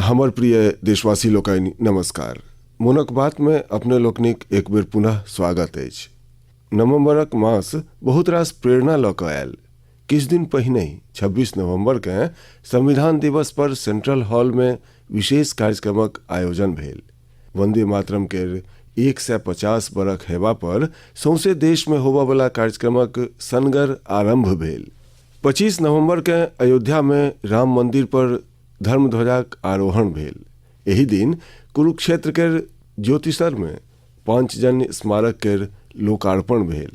हमर प्रिय देशवासी लोकनि नमस्कार। मोनक बात में अपने लोकनिक एक बेर पुनः स्वागत अछि। नवंबरक मास बहुत रास प्रेरणा लऽ कऽ आयल। किछ दिन पहिने 26 नवंबर के संविधान दिवस पर सेंट्रल हॉल में विशेष कार्यक्रमक आयोजन भेल। वंदे मातरम के 150 बरख हेबा पर सौंसे देश में होबयवला कार्यक्रमक सनगर आरंभ भेल। 25 नवंबर के अयोध्या में राम मंदिर पर धर्मध्वजाक आरोहण भेल। एही दिन कुरुक्षेत्र के ज्योतिसर में पांचजन्य स्मारक के लोकार्पण भेल।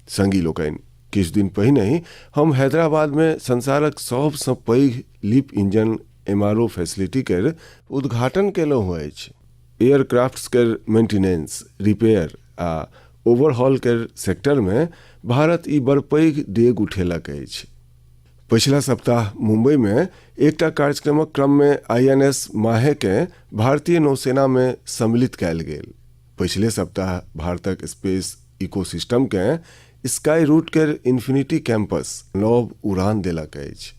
संगी लोकनि, किछु दिन पहिने हम हैदराबाद में संसारक सबसँ पैघ लीप इंजन MRO फैसिलिटी के उद्घाटन केलहुँ अछि। एयरक्राफ्ट्स के मेंटेनेंस, रिपेयर आ ओवरहॉल के सेक्टर में भारत ई बड़ पैघ डेग उठेलक अछि। पिछला सप्ताह मुंबई में एकटा कार्यक्रमक क्रम में INS माहे के भारतीय नौसेना में सम्मिलित कयल गेल। पिछले सप्ताह भारतक स्पेस इकोसिस्टम के स्काई रूट के इन्फिनिटी कैंपस नव उड़ान देलक अछि।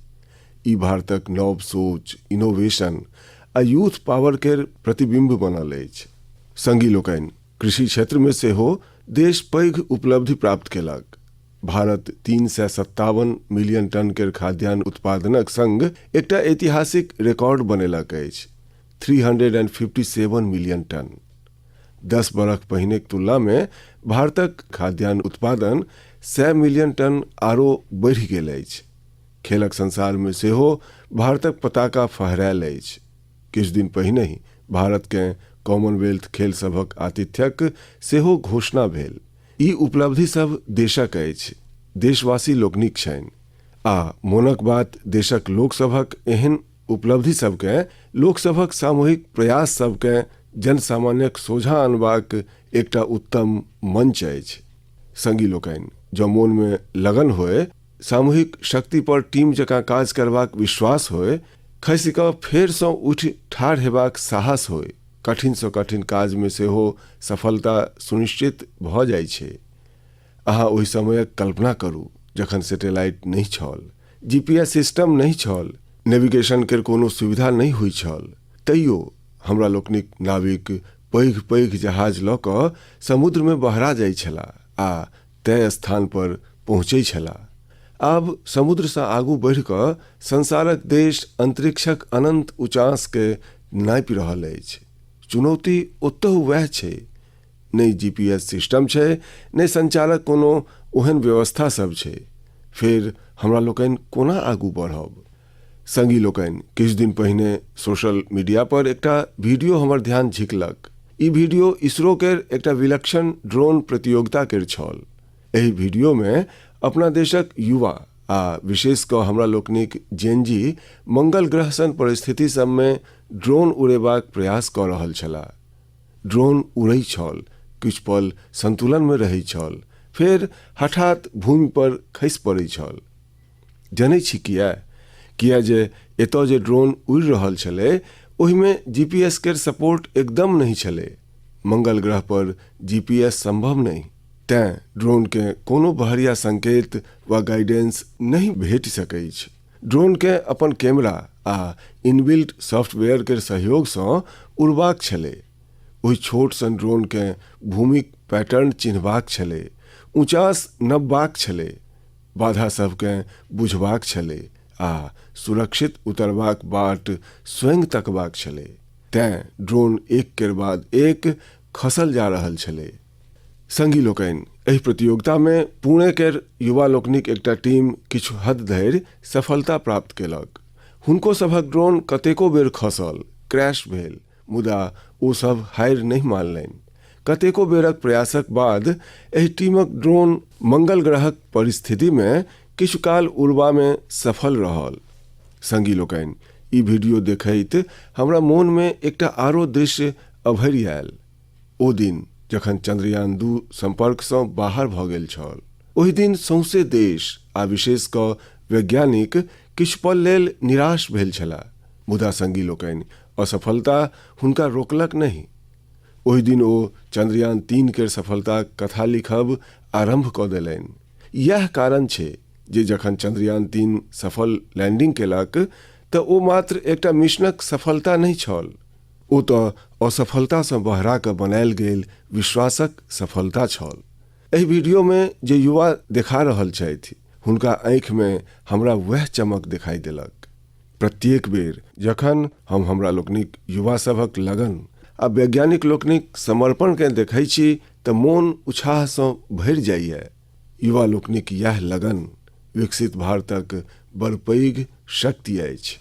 ई भारतक नव सोच, इनोवेशन आ यूथ पावर के प्रतिबिंब बनल अछि। संगी लोकनि, कृषि क्षेत्र में सेहो देश पैघ उपलब्धि प्राप्त केलक। भारत 357 मिलियन टन के खाद्यान्न उत्पादनक संग एकटा ऐतिहासिक रिकॉर्ड बनेलक अछि, 357 मिलियन टन। 10 बरख पहिने के तुलना में भारतक खाद्यान्न उत्पादन 100 मिलियन टन आरो बढ़ि गेल अछि। खेलक संसार में सेहो भारतक पताका फहरायल अछि। किछु दिन पहिने ही भारत के कॉमनवेल्थ खेल सभक आतिथ्यक सेहो घोषणा भेल। ई उपलब्धि सब देशक अछि, देशवासी लोकनिक छनि। आ मोनक बात देशक लोकसभक एहन उपलब्धि सबके लोकसभक सामूहिक प्रयास सबके जनसामान्यक सोझा अनबाक एकटा उत्तम मंच अछि। संगी लोकनि, जँ मोन में लगन होय, सामूहिक शक्ति पर टीम जकाँ काज करबाक विश्वास होय, खसि कऽ फेरसँ उठि ठाढ़ हेबाक साहस होय, कठिन सँ कठिन काज में सेहो सफलता सुनिश्चित भऽ जाइ छै। अहाँ ओहि समयक कल्पना करू जखन सैटेलाइट नहीं छल, GPS सिस्टम नहीं छल, नेविगेशन के कोनो सुविधा नहीं होइ छल। तैयो हमरा लोकनिक नाविक पैघ पैघ जहाज लऽ कऽ समुद्र में बहरा जाइ छलाह आ तय स्थान पर पहुँचै छलाह। आब समुद्र से आगू बढ़ि कऽ संसारक देश अंतरिक्षक अनंत उचास के नापि रहल अछि। चुनौती ओतहु वैह छै। नहीं GPS सिस्टम छै, नहीं संचारक कोनो ओहन व्यवस्था सब छै। फिर हमरा लोकनि कोना आगू बढ़ब? संगी लोकनि, किछु दिन पहिने सोशल मीडिया पर एकटा वीडियो हमर ध्यान झिकलक। ई वीडियो इसरो के एकटा विलक्षण ड्रोन प्रतियोगिता के छल। एही वीडियो में अपना देशक युवा आ विशेष कऽ हमरा लोकनिक जेनजी मंगल ग्रह सन परिस्थिति सब में ड्रोन उड़ेबाक प्रयास कऽ रहल छलाह। ड्रोन उड़ै छल, किछु पल संतुलन में रहै छल, फिर हठात भूमि पर खसि पड़ै छल। जनै छी किया जे एतऽ जे ड्रोन उड़ि रहल छलै, ओहि में GPS के सपोर्ट एकदम नहीं छलै। मंगल ग्रह पर GPS संभव नहीं, तें ड्रोन के कोनो बहरिया संकेत वा गाइडेंस नहीं भेट सकै छै। ड्रोन के अपन कैमरा आ इनबिल्ट सॉफ्टवेयर के सहयोग सँ उड़बाक छलै। ओहि छोट सन ड्रोन के भूमिक पैटर्न चिन्हबाक छलै, ऊंचास नपबाक छलै, बाधा सबके बुझबाक छलै आ सुरक्षित उतरबाक बाट स्वयं तकबाक छलै। तें ड्रोन एक के बाद एक खसल जा रहल छलै। संगी लोकनि, एहि प्रतियोगिता में पुणे के युवा लोकनिक एकटा टीम किछु हद धरि सफलता प्राप्त केलक। हुनको सभक ड्रोन कतेको बेर खसल, क्रैश भेल, मुदा ओ सब हारि नहीं मानलनि। कतेको बेरक प्रयासक बाद एहि टीमक ड्रोन मंगल ग्रहक परिस्थिति में किछु काल उड़बा में सफल रहल। संगी लोकनि, ई वीडियो देखैत हमरा मोन में एकटा आरो दृश्य अभरि आयल। ओ दिन जखन चंद्रयान-2 संपर्क सँ बाहर भऽ गेल छल। ओहि दिन सौंसे देश आ विशेष कऽ वैज्ञानिक किछु पल लेल निराश भेल छलाह। मुदा संगी लोकनि, असफलता हुनका रोकलक नहीं। ओहि दिन ओ चंद्रयान-3 के सफलता कथा लिखब आरंभ कऽ देलनि। यह कारण छै जे जखन चंद्रयान-3 सफल लैंडिंग केलक तऽ ओ मात्र एकटा मिशनक सफलता नहीं छल, ओ तऽ असफलता से बहरा के बनायल गेल विश्वासक सफलता छल। एहि वीडियो में जे युवा देखा रहल छथि हुनका आँखि में हमरा वह चमक दिखाई देलक। प्रत्येक बेर जखन हम हमरा लोकनिक युवा सभक लगन आ वैज्ञानिक लोकनिक समर्पण के देखै छी तऽ मोन उत्साह से भरि जाइए। युवा लोकनिक यह लगन विकसित भारतक बड़ पैघ शक्ति अछि।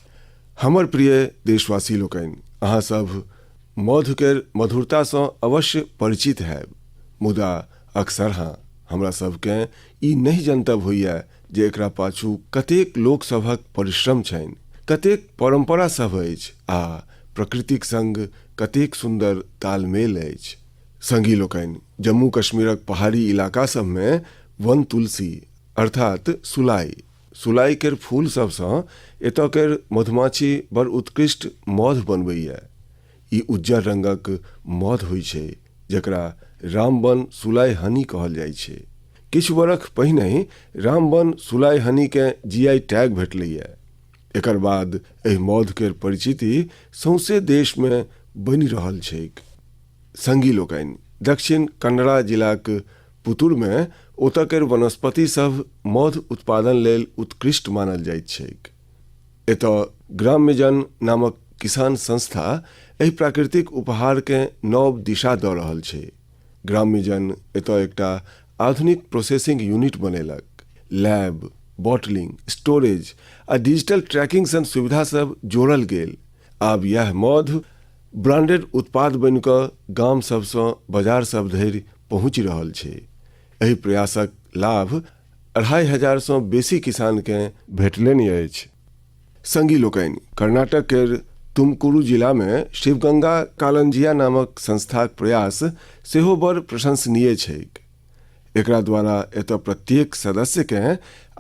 हमर प्रिय देशवासी लोकनि, अहाँ सब मधु केर मधुरता से अवश्य परिचित हैब, मुदा अक्सर हमरा सबके ई नहीं जनतब होइए जे एकरा पाछू कतेक लोक सभक परिश्रम छनि, कतेक परंपरा सब अछि आ प्रकृतिक संग कतेक सुंदर तालमेल अछि। संगी लोकनि, जम्मू कश्मीरक पहाड़ी इलाका सब में वन तुलसी अर्थात सुलाई केर फूल सबसँ एतऽ केर मधुमाछी बड़ उत्कृष्ट मध बनबैए। ई उज्जर रंगक मध होइ छै जकरा रामबन सुलाई हनी कहल जाइ छै। किछु बरख पहिने रामबन सुलाई हनी के जीआई टैग भेटलैए। एकर बाद एहि मध केर परिचिति सौंसे देश में बनि रहल छैक। संगी लोकनि, दक्षिण कन्नड़ा जिलाक पुतुर में ओतऽ केर वनस्पति सब मध उत्पादन लेल उत्कृष्ट मानल जाइत छैक। एतऽ ग्राम्यजन नामक किसान संस्था एहि प्राकृतिक उपहार के नव दिशा दऽ रहल छै। ग्राम्यजन एतऽ एकटा आधुनिक प्रोसेसिंग यूनिट बनेलक। लैब, बॉटलिंग, स्टोरेज आ डिजिटल ट्रैकिंग सन सुविधा सब जोड़ल गेल। आब यह मध ब्रांडेड उत्पाद बनि कऽ गाम सबसँ बाजार सब धरि पहुँचि रहल छै। एहि प्रयासक लाभ 2500 सँ बेसी किसान के भेटलनि अछि। संगी लोकनि, कर्नाटक केर तुमकुरु जिला में शिवगंगा कालंजिया नामक संस्थाक प्रयास सेहो बड़ प्रशंसनीय छैक। एकरा द्वारा एतऽ प्रत्येक सदस्य के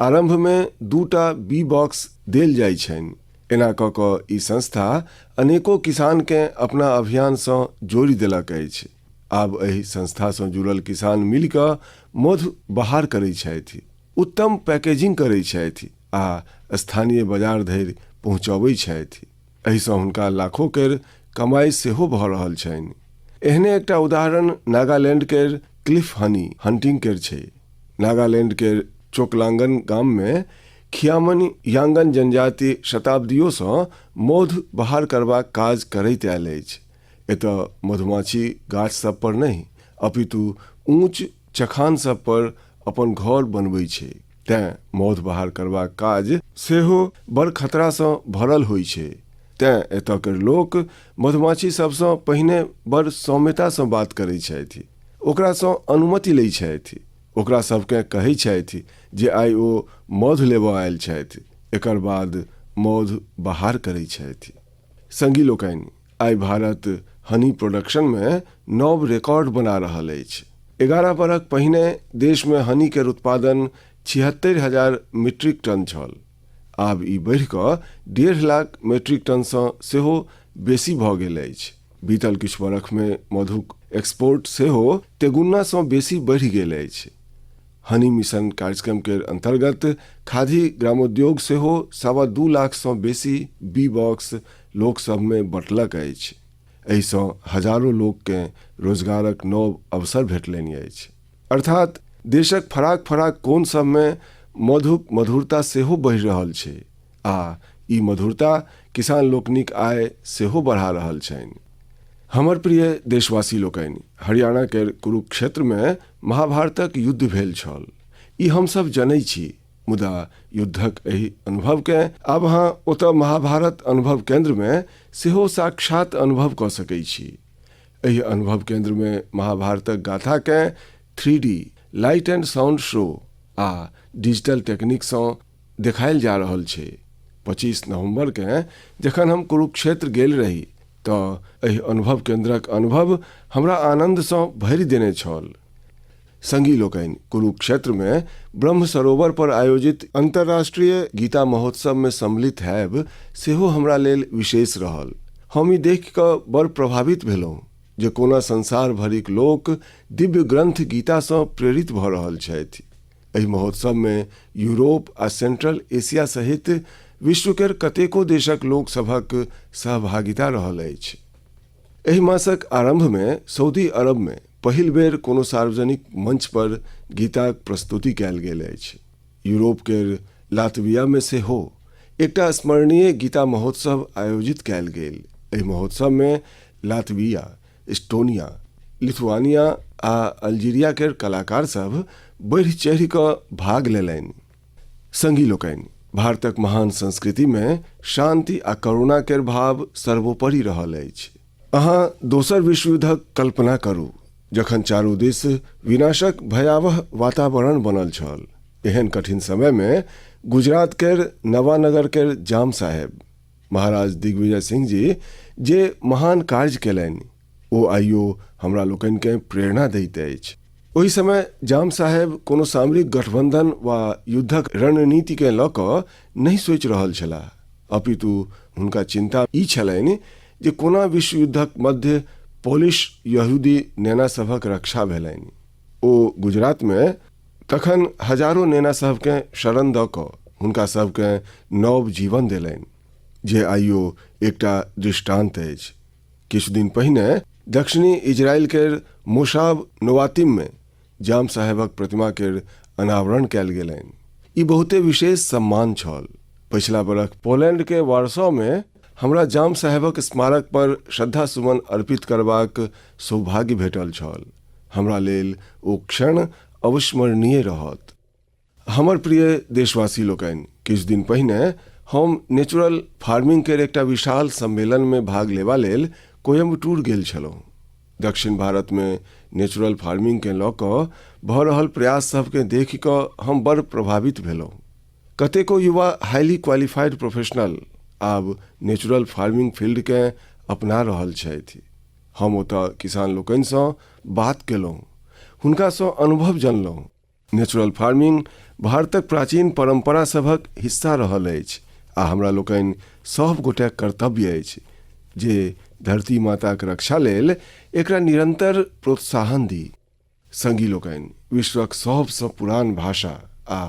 आरंभ में 2टा बी बॉक्स देल जाइ छनि। एना कऽ कऽ ई संस्था अनेको किसान के अपना अभियान सँ जोड़ि देलक अछि। आब एहि संस्था सँ जुड़ल किसान मिल कऽ मधु बाहर करै छथि, उत्तम पैकेजिंग करै छथि आ स्थानीय बाजार धरि पहुँचबै छथि। एहि सँ हुनका लाखों केर कमाई सेहो भऽ रहल छनि। एहने एकटा उदाहरण नागालैंड केर क्लिफ हनी हंटिंग केर छै। नागालैंड केर चोकलांगन गाम में खियामन यांगन जनजाति शताब्दियों सँ मधु बाहर करबाक काज करैत आयल अछि। एतऽ मधुमाछी गाछ सब पर नहीं अपितु ऊंच चखान सब पर अपन घर बनबै छै। तें मधु बाहर करबाक काज सेहो बड़ खतरा सँ भरल होइ छै। तें एतऽ केर लोक मधुमाछी सबसँ पहिने बड़ सौम्यता सँ बात करै छथि, ओकरा सँ अनुमति लै छथि, ओकरा सबके कहै छथि जे आइ ओ मधु लेबऽ आयल छथि, एकर बाद मधु बाहर करै छथि। संगी लोकनि, आइ भारत हनी प्रोडक्शन में नव रिकॉर्ड बना रहल अछि। 11 बरख पहिने देश में हनी केर उत्पादन 76,000 मीट्रिक टन छल। आब ई बढ़ि कऽ 1.5 लाख मीट्रिक टन सँ सेहो बेसी भऽ गेल अछि। बीतल किछु बरख में मधुक एक्सपोर्ट सेहो तेगुना सँ बेसी बढ़ि गेल अछि। हनी मिशन कार्यक्रम के अंतर्गत खादी ग्रामोद्योग सेहो 2.25 लाख सँ बेसी बी बॉक्स लोक सब में बँटलक अछि। एहि सँ हजारों लोक के रोजगारक नव अवसर भेटलनि अछि। अर्थात देशक फराक फराक कोन सब में मधुक मधुरता सेहो बढ़ि रहल छै आ ई मधुरता किसान लोकनिक आय सेहो बढ़ा रहल छनि। हमर प्रिय देशवासी लोकनि, हरियाणा केर कुरुक्षेत्र में महाभारतक युद्ध भेल छल। ई हम सब जनै छी, मुदा युद्धक एहि अनुभव के आब अहाँ ओतऽ महाभारत अनुभव केंद्र में सेहो साक्षात अनुभव कऽ सकै छी। एहि अनुभव केंद्र में महाभारतक गाथा के 3D light and sound show आ डिजिटल टेक्निक सँ देखायल जा रहल छै। 25 नवंबर के जखन हम कुरुक्षेत्र गेल रही तऽ एहि अनुभव केंद्रक अनुभव हमरा आनंद सँ भरि देने छल। संगी लोकनि, कुरुक्षेत्र में ब्रह्म सरोवर पर आयोजित अंतर्राष्ट्रीय गीता महोत्सव में सम्मिलित हैब सेहो हमरा लेल विशेष रहल। हम ई देख कऽ बड़ प्रभावित भेलहुँ जे कोना संसार भरिक लोक दिव्य ग्रंथ गीता सँ प्रेरित भऽ रहल छथि। एहि महोत्सव में यूरोप आ सेंट्रल एशिया सहित विश्व केर कतेको देशक लोकसभक सहभागिता रहल अछि। एहि मासक आरंभ में सऊदी अरब में पहिल बेर कोनो सार्वजनिक मंच पर गीताक प्रस्तुति कयल गेल अछि। यूरोप केर लातविया में सेहो एकटा स्मरणीय गीता महोत्सव आयोजित कयल गेल। एहि महोत्सव में लातविया, एस्टोनिया, लिथुआनिया आ अल्जीरिया केर कलाकार सब बढ़ि चढ़ि कऽ भाग लेलनि। संगी लोकनि, भारतक महान संस्कृति में शांति आ करुणा केर भाव सर्वोपरि रहल अछि। अहाँ दोसर विश्व युद्धक कल्पना करू, जखन चारू दिस विनाशक भयावह वातावरण बनल छल। एहन कठिन समय में गुजरात केर नवानगर केर जाम साहेब महाराज दिग्विजय सिंह जी जे महान कार्य केलनि, ओ आइयो हमरा लोकनि के प्रेरणा दैत अछि। ओहि समय जाम साहेब कोनो सामरिक गठबंधन वा युद्धक रणनीति के लऽ कऽ नहि सोचि रहल छलाह, अपितु हुनका चिंता ई छलनि जे कोना विश्व युद्धक मध्य पोलिश यहूदी नेना सभक रक्षा भेलनि। ओ गुजरात में तखन हजारों नेना सभके शरण दऽ कऽ हुनका सभके नव जीवन देलनि, जे आइयो एकटा दृष्टांत अछि। किछु दिन पहिने दक्षिणी इजराइल केर मोशाब नोवातिम में जाम साहेबक प्रतिमा केर अनावरण कयल गेलनि। ई बहुते विशेष सम्मान छल। पिछला बरख पोलैंड के वार्सो में हमरा जाम साहेबक स्मारक पर श्रद्धा सुमन अर्पित करबाक सौभाग्य भेटल छल। हमरा लेल ओ क्षण अविस्मरणीय रहत। हमर प्रिय देशवासी लोकनि, किछु दिन पहिने हम नेचुरल फार्मिंग केर एकटा विशाल सम्मेलन में भाग लेवा लेल कोयम्बटूर गेल छलहुँ। दक्षिण भारत में नेचुरल फार्मिंग के लऽ कऽ भऽ रहल प्रयास सबके देखि कऽ हम बड़ प्रभावित भेलहुँ। कतेको युवा हाईली क्वालिफाइड प्रोफेशनल आब नेचुरल फार्मिंग फील्ड के अपना रहल छथि। हम ओतऽ किसान लोकनिसँ बात केलहुँ, हुनकासँ अनुभव जनलहुँ। नेचुरल फार्मिंग भारतक प्राचीन परंपरा सभक हिस्सा रहल अछि आ हमरा लोकनि सब गोटे कर्तव्य अछि जे धरती माताक रक्षा लेल एकरा निरंतर प्रोत्साहन दी। संगी लोकनि, विश्वक सबसँ पुरान भाषा आ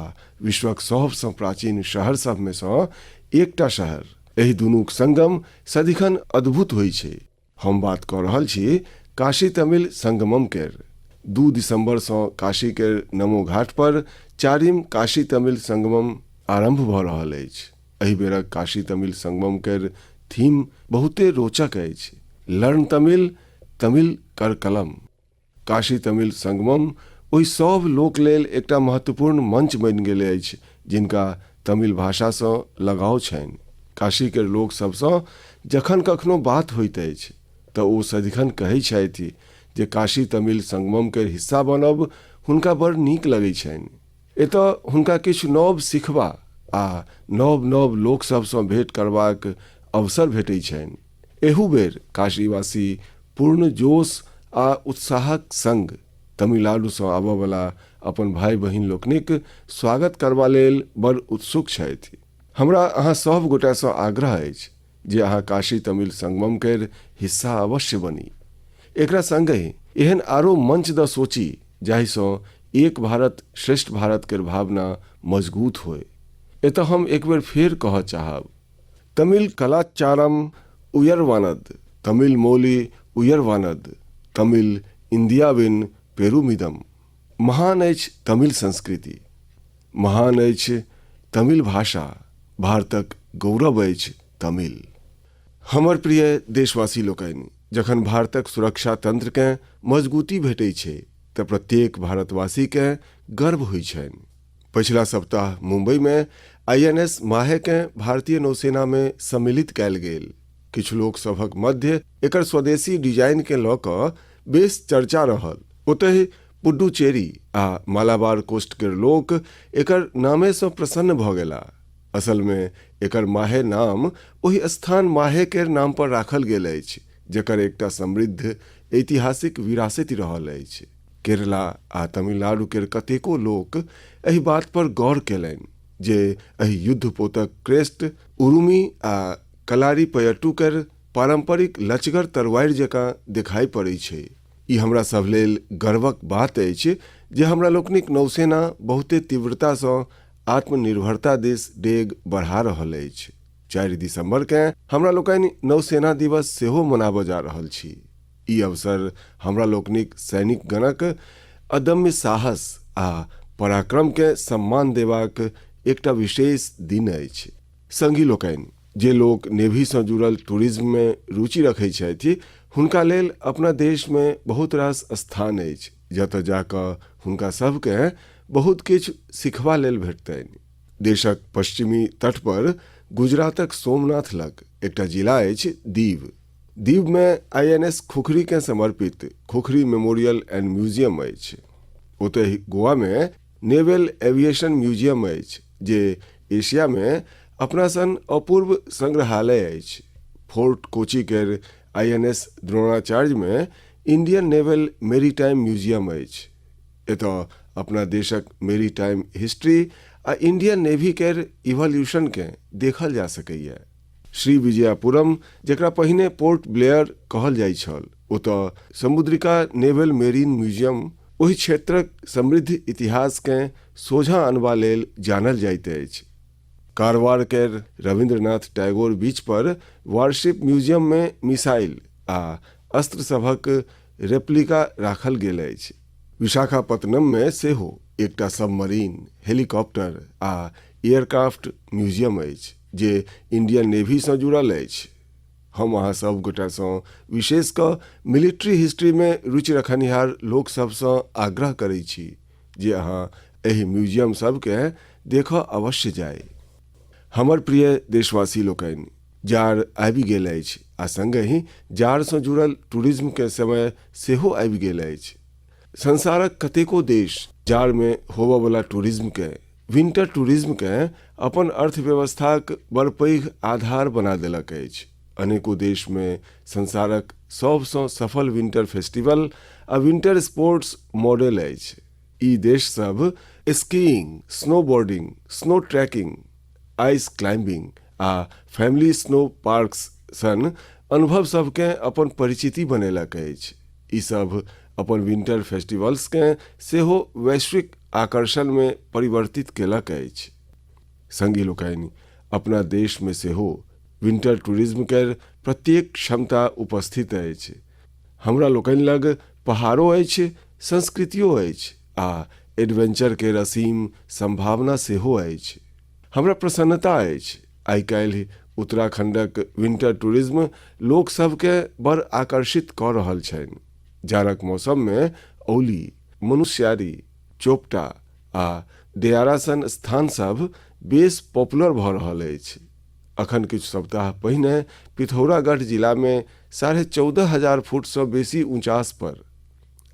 विश्वक सबसँ प्राचीन शहर सब में सँ एकटा शहर, एहि दुनूक संगम सदिखन अद्भुत होइ छै। हम बात कऽ रहल छी काशी तमिल संगमम केर। 2 दिसंबर सँ काशी केर नमो घाट पर 4वीं काशी तमिल संगमम आरंभ भऽ रहल अछि। एहि बेरक काशी तमिल संगमम केर थीम बहुते रोचक अछि। लर्न तमिल, तमिल कर कलम। काशी तमिल संगमम ओहि सब लोक लेल एकटा महत्वपूर्ण मंच बनि गेल अछि जिनका तमिल भाषा सँ लगाव छनि। काशी केर लोक सबसँ जखन कखनो बात होइत अछि तऽ ओ सदिखन कहै छथि जे काशी तमिल संगमम केर हिस्सा बनब हुनका बड़ नीक लगै छनि। एतऽ हुनका किछु नव सिखबा आ नव नव लोक सबसँ भेंट करबाक अवसर भेटै छनि। एहू बेर काशीवासी पूर्ण जोश आ उत्साहक संग तमिलनाडु सँ आबयवला अपन भाई बहिन लोकनिक स्वागत करबा लेल बड़ उत्सुक छथि। हमरा अहाँ सब गोटेसँ आग्रह अछि जे अहाँ काशी तमिल संगमम केर हिस्सा अवश्य बनी। एकरा संगहि एहन आरो मंच द सोची जाहिसँ एक भारत श्रेष्ठ भारत केर भावना मजबूत होय। एतऽ हम एक बेर फेर कहऽ चाहब, तमिल कलाचारम उयर्वानद, तमिल मोली उयर्वानद, तमिल इंदियाविन पेरुमिदम। महान अछि तमिल संस्कृति, महान अछि तमिल भाषा, भारतक गौरव अछि तमिल। हमर प्रिय देशवासी लोकनि, जखन भारतक सुरक्षा तंत्र के मजबूती भेटै छै तऽ प्रत्येक भारतवासी के गर्व होइ छनि। पिछला सप्ताह मुंबई में INS माहे के भारतीय नौसेना में सम्मिलित कयल गेल। किछु लोक सभक मध्य एकर स्वदेशी डिजाइन के लऽ कऽ बेस चर्चा रहल। ओतहि पुडुचेरी आ मालाबार कोस्ट केर लोक एकर नामे सँ प्रसन्न भऽ गेला। असल में एकर माहे नाम ओहि स्थान माहे केर नाम पर राखल गेल अछि जेकर एकटा समृद्ध ऐतिहासिक विरासत रहल अछि। केरला आ तमिलनाडु केर कतेको लोक एहि बात पर गौर केलनि जे एहि युद्धपोतक क्रेस्ट उरुमी आ कलारीपयट्टू केर पारंपरिक लचगर तरवारि जकाँ देखाई पड़ै छै। ई हमरा सब लेल गर्वक बात अछि जे हमरा लोकनिक नौसेना बहुते तीव्रता सँ आत्मनिर्भरता दिस डेग बढ़ा रहल अछि। 4 दिसंबर के हमरा लोकनि नौसेना दिवस सेहो मनाबऽ जा रहल छी। ई अवसर हमरा लोकनिक सैनिक गणक अदम्य साहस आ पराक्रम के सम्मान देबाक एकटा विशेष दिन अछि। संगी लोकनि, जे लोक नेवी से जुड़ल टूरिज्म में रुचि रखै छथि हुनका लेल अपना देश में बहुत रास स्थान अछि जतऽ जाकऽ हुनका सबके बहुत किछु सिखबा लेल भेटतनि। देशक पश्चिमी तट पर गुजरातक सोमनाथ लग एकटा जिला अछि दीव। दीव में INS खुखरी के समर्पित खुखरी मेमोरियल एंड म्यूजियम अछि। ओतहि गोवा में नेवल एविएशन म्यूजियम अछि जे एशिया में अपना सन अपूर्व संग्रहालय अछि। फोर्ट कोची के INS द्रोणाचार्य में इंडियन नेवल मेरीटाइम म्यूजियम अछि। एतऽ अपना देशक मेरीटाइम हिस्ट्री आ इंडियन नेवी केर इवोल्यूशन के देखल जा सकैए। श्री विजयपुरम, जेकरा पहिने पोर्ट ब्लेयर कहल जाइ छल, ओतऽ समुद्रिका नेवल मेरीन म्यूजियम ओहि क्षेत्रक समृद्ध इतिहास के सोझा अनबा लेल जानल जाइत अछि। कारवार केर रविंद्रनाथ टैगोर बीच पर वारशिप म्यूजियम में मिसाइल आ अस्त्र सभक रेप्लिका राखल गेल अछि। विशाखापत्तनम में सेहो एकटा सबमरीन, हेलीकॉप्टर आ एयरक्राफ्ट म्यूजियम अछि जे इंडियन नेवी से जुड़ल अछि। हम अहाँ सब गोटा सँ विशेष कऽ मिलिट्री हिस्ट्री में रुचि रखनिहार लोक सब सँ आग्रह करै छी जे अहाँ एहि म्यूजियम सब के देखऽ अवश्य जाय। हमर प्रिय देशवासी लोकनि, जाड़ आबि गेल अछि आ संगहि जाड़ सँ जुड़ल टूरिज्म के समय सेहो आबि गेल अछि। संसारक कतेको देश जाड़ में होबऽ वाला टूरिज्म के, विंटर टूरिज्म के अपन अर्थव्यवस्थाक बड़ पैघ आधार बना देलक अछि। अनेको देश में संसारक सबसँ सफल विंटर फेस्टिवल आ विंटर स्पोर्ट्स मॉडल अछि। ई देश सब skiing, snowboarding, snow trekking, ice climbing आ फैमिली स्नो पार्क्स सन अनुभव सबके अपन परिचिति बनेलक अछि। ई सब अपन विंटर फेस्टिवल्स के सेहो वैश्विक आकर्षण में परिवर्तित केलक अछि। संगी लोकनि, अपना देश में सेहो विंटर टूरिज्म के प्रत्येक क्षमता उपस्थित अछि। हमरा लोकनि लग पहाड़ो अछि, संस्कृतियो अछि आ एडवेंचर के असीम संभावना सेहो अछि। हमरा प्रसन्नता अछि आइ काल्हि उत्तराखंडक विंटर टूरिज्म लोक सबके बड़ आकर्षित कऽ रहल छनि। जाड़क मौसम में औली, मनुष्यारी, चोपटा आ डेयारा सन स्थान सब बेस पॉपुलर भऽ रहल अछि। अखन किछु सप्ताह पहिने पिथौरागढ़ जिला में 14,500 फुट सँ बेसी ऊंचास पर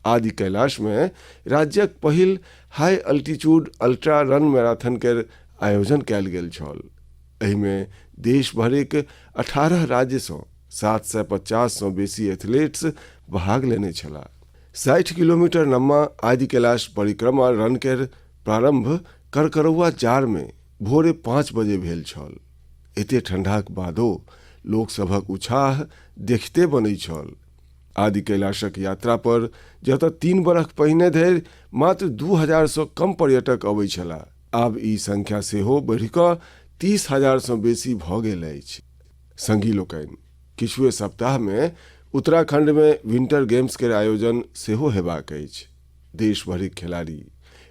आदि कैलाश में राज्यक पहिल हाई अल्टीट्यूड अल्ट्रा रन मैराथन के आयोजन कयल गेल छल। एहि में देश भरिक 18 राज्य सँ 750 सँ बेसी एथलीट्स भाग लेने छलाह। 60 किलोमीटर लम्बा आदि कैलाश परिक्रमा रन के प्रारंभ करकरौआ जाड़ में भोरे 5 बजे भेल छल। एते ठंडाक बादो लोक सभक उत्साह देखते बनै छल। आदि कैलाशक यात्रा पर जतऽ 3 बरख पहिने धरि मात्र 2000 सँ कम पर्यटक अबै छलाह, आब ई संख्या सेहो बढ़ि कऽ 30,000 सँ बेसी भऽ गेल अछि। संगी लोकनि, किछुए सप्ताह में उत्तराखंड में विंटर गेम्स के आयोजन सेहो हेबाक अछि। देश भरिक खिलाड़ी,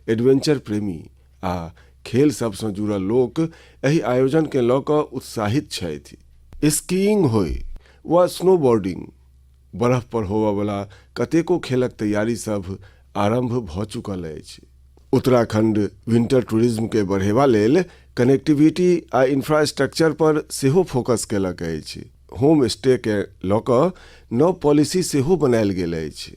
एडवेंचर प्रेमी आ खेल सब सँ जुड़ल लोक एहि आयोजन के लऽ कऽ उत्साहित छथि। स्कीइंग होय वा स्नोबोर्डिंग, बर्फ पर होबऽ वाला कतेको खेलक तैयारी सब आरंभ भऽ चुकल अछि। उत्तराखंड विंटर टूरिज्म के बढ़ेबा लेल कनेक्टिविटी आ इंफ्रास्ट्रक्चर पर सेहो फोकस केलक अछि। होम स्टे के लऽ कऽ नव पॉलिसी सेहो बनायल गेल अछि।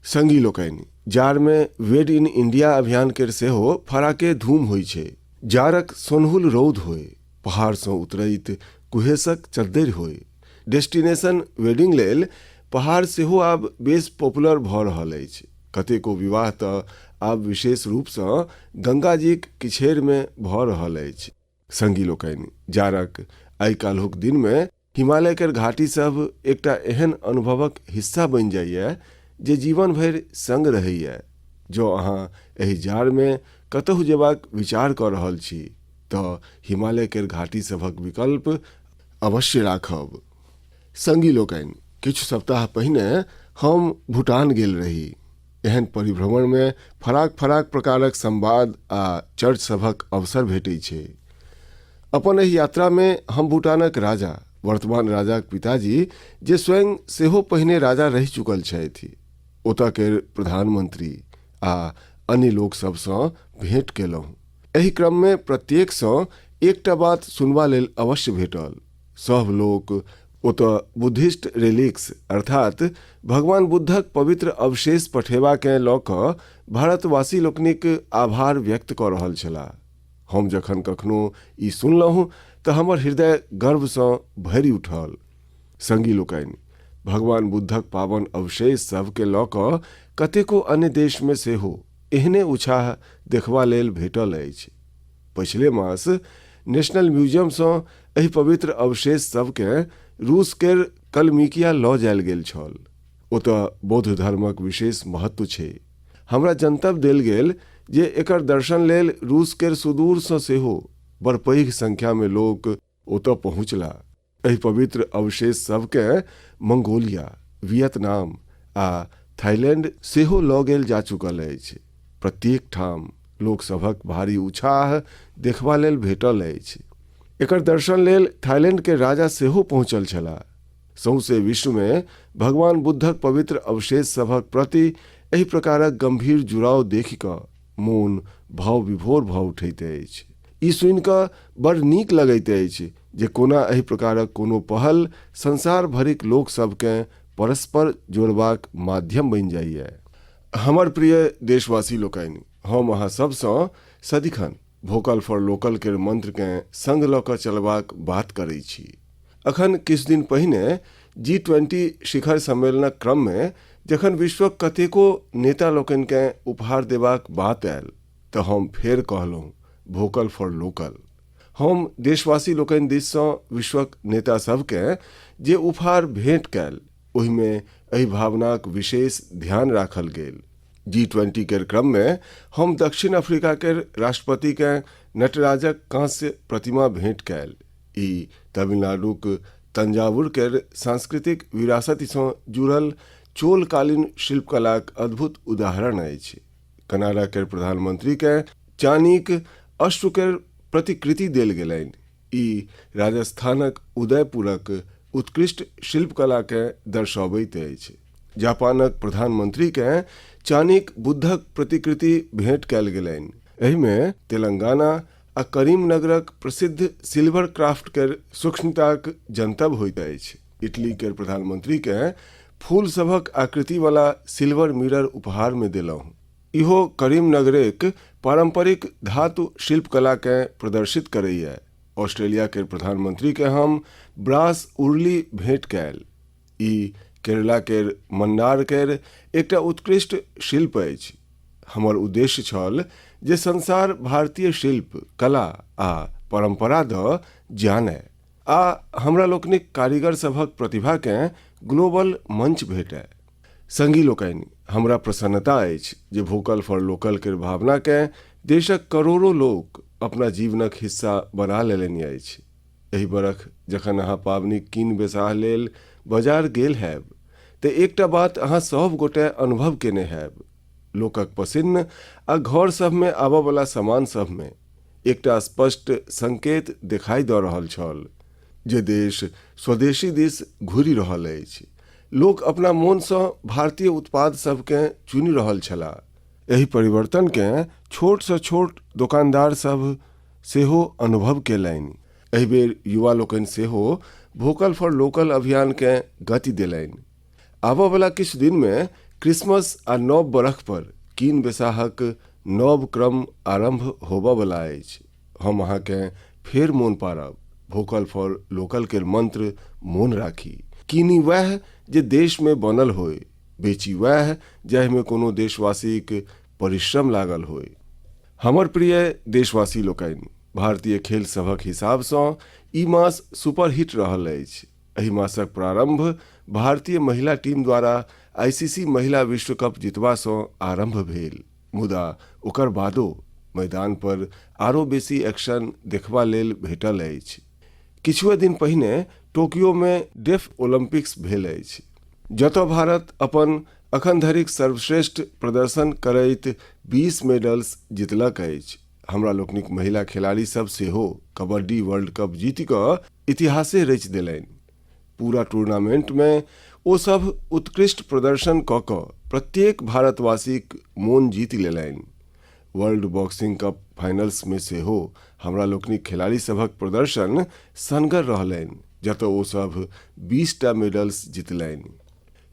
संगी लोकनि, जाड़ में वेड इन इंडिया अभियान के सेहो फराके धूम होइ छै। जाड़क सोनहुल रौद होय, पहाड़ सँ उतरैत कुहेसक चद्दरि होय, डेस्टिनेशन वेडिंग लेल पहाड़ सेहो आब बेस पॉपुलर भऽ रहल अछि। कतेको विवाह तऽ आब विशेष रूप सँ गंगा जीक किछेर में भऽ रहल अछि। संगी लोकनि, जाड़क आइ काल्हुक दिन में हिमालय के घाटी सब एकटा एहन अनुभवक हिस्सा बनि जाइए जे जीवन भरि संग रहैए। जो अहाँ एहि जाड़ में कतहु जेबाक विचार कऽ रहल छी तऽ हिमालय केर घाटी सभक विकल्प अवश्य राखब। संगी लोकनि, किछु सप्ताह पहिने हम भूटान गेल रही। एहन परिभ्रमण में फराक फराक प्रकारक संवाद आ चर्च सभक अवसर भेटै छै। अपन एहि यात्रा में हम भूटानक राजा, वर्तमान राजाक पिताजी जे स्वयं सेहो पहिने राजा रहि चुकल छथि, ओतऽ केर प्रधानमंत्री आ अन्य लोक सबसँ भेंट केलहुँ। एहि क्रम में प्रत्येकसँ एकटा बात सुनबा लेल अवश्य भेटल। सब लोक ओतऽ बुद्धिस्ट रेलिक्स अर्थात भगवान बुद्धक पवित्र अवशेष पठेबाकेँ लऽ कऽ भारतवासी लोकनिक आभार व्यक्त कऽ रहल छलाह। हम जखन कखनो ई सुनलहुँ तऽ हमर हृदय गर्वसँ भरि उठल। संगी लोकनि, भगवान बुद्धक पावन अवशेष सबके लऽ कऽ कतेको अन्य देश में सेहो एहने उत्साह देखबा लेल भेटल अछि। पछिले मास नेशनल म्यूजियमसँ एहि पवित्र अवशेष सबके रूस केर कलमिकिया लऽ जायल गेल छल। ओतऽ बौद्ध धर्मक विशेष महत्व छै। हमरा जनतब देल गेल जे एकर दर्शन लेल रूस केर सुदूरसँ सेहो बड़ पैघ संख्या में लोक ओतऽ पहुँचला। एहि पवित्र अवशेष सबके मंगोलिया, वियतनाम आ थाईलैंड सेहो लऽ गेल जा चुकल अछि। प्रत्येक ठाम लोक सभक भारी उत्साह देखबा लेल भेटल अछि। एकर दर्शन लेल थाईलैंड के राजा सेहो पहुँचल छलाह। सौंसे विश्व में भगवान बुद्धक पवित्र अवशेष सभक प्रति एहि प्रकारक गंभीर जुड़ाव देखि कऽ मोन भाव विभोर भऽ उठैत अछि। ई सुनि कऽ बड़ नीक लगैत अछि जे कोना एहि प्रकारक कोनो पहल संसार भरिक लोक सबकेँ परस्पर जोड़बाक माध्यम बनि जाइए। हमर प्रिय देशवासी लोकनि, हम अहाँ सबसँ सदिखन वोकल फॉर लोकल केर मंत्रकेँ संग लऽ कऽ चलबाक बात करै छी। अखन किछु दिन पहिने G20 शिखर सम्मेलनक क्रम में जखन विश्वक कतेको नेता लोकनिकेँ उपहार देबाक बात आयल तऽ हम फेर कहलहुँ वोकल फॉर लोकल। हम देशवासी लोकनि दिससँ विश्वक नेता सबकेँ जे उपहार भेंट कयल, ओहिमे एहि भावनाक विशेष ध्यान राखल गेल। G20 केर क्रम में हम दक्षिण अफ्रीका केर राष्ट्रपति के नटराजक कांस्य प्रतिमा भेंट कयल। ई तमिलनाडुक तंजावुर केर सांस्कृतिक विरासतसँ जुड़ल चोलकालीन शिल्पकलाक अद्भुत उदाहरण अछि। कनाडा केर प्रधानमंत्री के चानीक अश्व केर प्रतिकृति देल गेलनि। ई राजस्थानक उदयपुरक उत्कृष्ट शिल्पकला के दर्शबैत अछि। जापानक प्रधानमंत्री के चानीक बुद्धक प्रतिकृति भेंट कयल गेलनि। एहिमे तेलंगाना आ करीमनगरक प्रसिद्ध सिल्वर क्राफ्ट केर सूक्ष्मताक जनतब होइत अछि। इटली केर प्रधानमंत्री के फूल सभक आकृति वाला सिल्वर मिरर उपहार में देलहुँ। इहो करीमनगरक पारंपरिक धातु शिल्पकला के प्रदर्शित करैए। ऑस्ट्रेलिया के प्रधानमंत्री के हम ब्रास उर्ली भेंट कयल। ई केरला केर मन्नार केर एकटा उत्कृष्ट शिल्प अछि। हमर उद्देश्य छल जे संसार भारतीय शिल्प कला आ परंपरा द जानै आ हमरा लोकनिक कारीगर सभक प्रतिभा के ग्लोबल मंच भेटै। संगी लोकनि, हमरा प्रसन्नता अछि जे वोकल फॉर लोकल केर भावना के देशक करोड़ों लोक अपना जीवनक हिस्सा बना लेलनि अछि। एहि बरख जखन अहाँ पाबनिक कीन बेसाह लेल बाजार गेल हैब तऽ एकटा बात अहाँ सब गोटे अनुभव केने हैब। लोकक पसिन्न आ घर सब में आबऽ वाला सामान सब में एकटा स्पष्ट संकेत दिखाई दऽ रहल छल जे देश स्वदेशी दिस घुरि रहल अछि। लोक अपना मोनसँ भारतीय उत्पाद सबकेँ चुनि रहल छलाह। एहि परिवर्तन के छोट सँ छोट दुकानदार सब सेहो अनुभव केलनि। एहि बेर युवा लोकनि सेहो वोकल फॉर लोकल अभियान के गति देलनि। आबऽ वाला किछु दिन में क्रिसमस आ नव बरख पर कीन बेसाहक नव क्रम आरंभ होबऽ वाला अछि। हम अहाँके फेर मोन पारब, वोकल फॉर लोकल केर मंत्र मोन राखी। कीनी वह जे देश में बनल होय, बेची वह जाहिमे कोनो देशवासीक परिश्रम लागल होय। हमर प्रिय देशवासी लोकनि, भारतीय खेल सभक हिसाबसँ ई मास सुपरहिट रहल अछि। एहि मासक प्रारंभ भारतीय महिला टीम द्वारा ICC महिला विश्व कप जितबासँ आरंभ भेल, मुदा ओकर बादो मैदान पर आरो बेसी एक्शन देखबा लेल भेटल अछि। किछुए दिन पहिने टोक्यो में डेफ ओलंपिक्स भेल अछि, जतऽ भारत अपन अखन धरिक सर्वश्रेष्ठ प्रदर्शन करैत 20 मेडल्स जितलक अछि। हमरा लोकनिक महिला खिलाड़ी सब सेहो कबड्डी वर्ल्ड कप जीति कऽ इतिहासे रचि देलनि। पूरा टूर्नामेंट में ओ सब उत्कृष्ट प्रदर्शन कऽ कऽ प्रत्येक भारतवासीक मोन जीत लेलनि। वर्ल्ड बॉक्सिंग कप फाइनल्स में सेहो हमरा लोकनिक खिलाड़ी सभक प्रदर्शन सनगर रहलनि, जतऽ ओ सब 20टा मेडल्स जितलनि।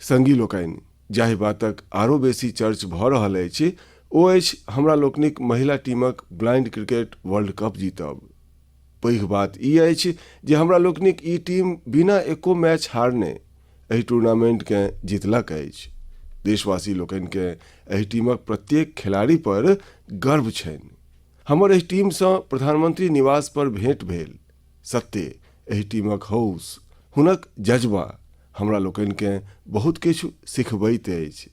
संगी लोकनि, जाहि बातक आरो बेसी चर्च भऽ रहल अछि ओ अछि हमरा लोकनिक महिला टीमक ब्लाइंड क्रिकेट वर्ल्ड कप जीतब। पैघ बात ई अछि जे हमरा लोकनिक ई टीम बिना एको मैच हारने एहि टूर्नामेंट के जीतलक अछि। देशवासी लोकनि के एहि टीमक प्रत्येक खिलाड़ी पर गर्व छनि। हमर एहि टीम सँ प्रधानमंत्री निवास पर भेंट भेल। सत्ते एहि टीमक हौस, हुनक जज्बा हमरा लोकनि के बहुत किछु सिखबैत अछि।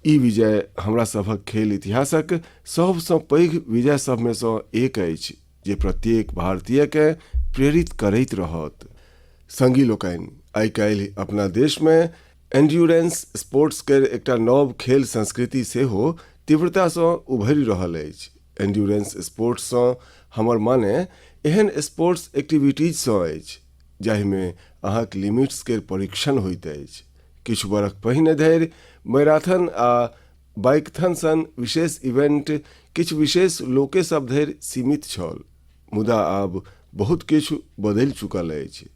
ई विजय हमरा सभक खेल इतिहासक सबसँ पैघ विजय सब में सँ एक अछि जे प्रत्येक भारतीय के प्रेरित करैत रहत। संगी लोकनि, आइ काल्हि अपना देश में एंड्योरेंस स्पोर्ट्स के एकटा नव खेल संस्कृति सेहो तीव्रता सँ उभरि रहल अछि। एंड्योरेंस स्पोर्ट्स सँ हमर माने एहन स्पोर्ट्स एक्टिविटीज सँ अछि जाहि में अहाँक लिमिट्स के परीक्षण होइत अछि। किछु बरख पहिने धरि मैराथन आ बाइकथन सन विशेष इवेंट किछु विशेष लोके सब धरि सीमित छल, मुदा आब बहुत किछु बदलि चुकल अछि।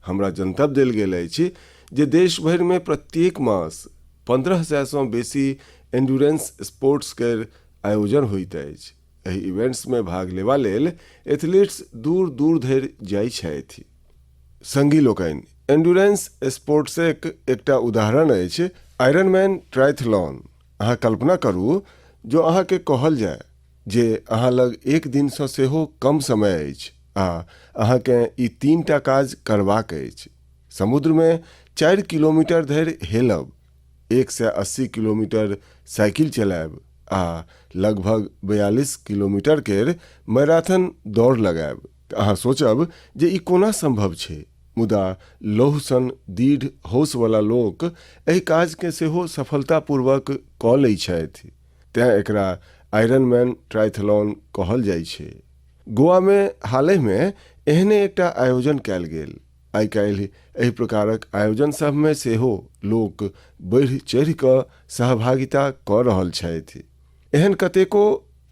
हमरा जनतब देल गेल अछि जे देश भरि में प्रत्येक मास 1500 सँ बेसी एंड्योरेंस स्पोर्ट्स के आयोजन होइत अछि। एहि इवेंट्स में भाग लेबा लेल एथलीट्स दूर दूर धरि जाइ छथि। संगी लोकनि, एंड्योरेंस स्पोर्ट्सक एकटा उदाहरण अछि आयरनमैन ट्रायथलॉन। अहाँ कल्पना करू जो अहाँ के कहल जाय जे अहाँ लग एक दिन सँ सेहो कम समय अछि आ अहाँ के ई 3टा काज करबाक अछि। समुद्र में 4 किलोमीटर धरि हेलब, 180 किलोमीटर साइकिल चलायब आ लगभग 42 किलोमीटर केर मैराथन दौड़ लगायब। अहाँ सोचब जे ई कोना संभव छै, मुदा लौह सन दृढ़ हौस वाला लोक एहि काज के सेहो सफलतापूर्वक कऽ लै छथि। तें एकरा आयरनमैन ट्रायथलॉन कहल जाइ छै। गोवा में हालहि में एहने एकटा आयोजन कयल गेल। आइ काल्हि एहि प्रकारक आयोजन सब में सेहो लोक बढ़ि चढ़ि कऽ सहभागिता कऽ रहल छथि। एहन कतेको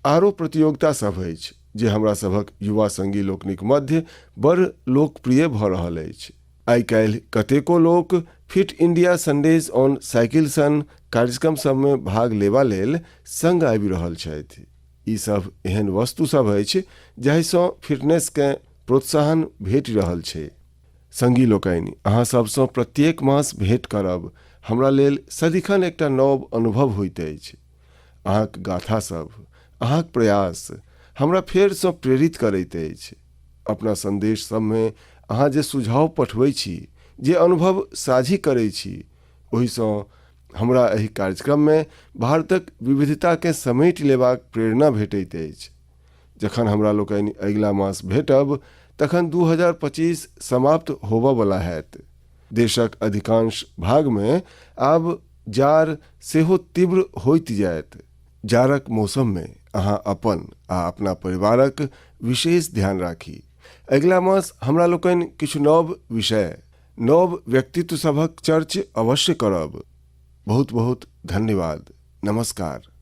आरो प्रतियोगिता सब अछि जे हमरा सभक युवा संगी लोकनिक मध्य बड़ लोकप्रिय भऽ रहल अछि। आइ काल्हि कतेको लोक fit India Sundays on cycle सन कार्यक्रम सब में भाग लेबा लेल संग आबि रहल छथि। ई सब एहन वस्तु सब अछि जाहि सँ फिटनेस के प्रोत्साहन भेटि रहल छै। संगी लोकनि, अहाँ सबसँ प्रत्येक मास भेंट करब हमरा लेल सदिखन एकटा नव अनुभव होइत अछि। अहाँक गाथा सब, अहाँक प्रयास हमरा फेर सँ प्रेरित करैत अछि। अपना संदेश सब में अहाँ जे सुझाव पठबै छी, जे अनुभव साझी करै छी, ओहि सँ हमरा एहि कार्यक्रम में भारतक विविधता के समेटि लेबाक प्रेरणा भेटैत अछि। जखन हमरा लोकनि अगिला मास भेटब तखन 2025 समाप्त होबऽ वाला हैत। देशक अधिकांश भाग में आब जाड़ सेहो तीव्र होइत जायत। जाड़क मौसम में अहाँ अपन आ अपना परिवारक विशेष ध्यान राखी। अगिला मास हमरा लोकनि किछु नव विषय, नव व्यक्तित्व सभक चर्चा अवश्य करब। बहुत बहुत धन्यवाद। नमस्कार।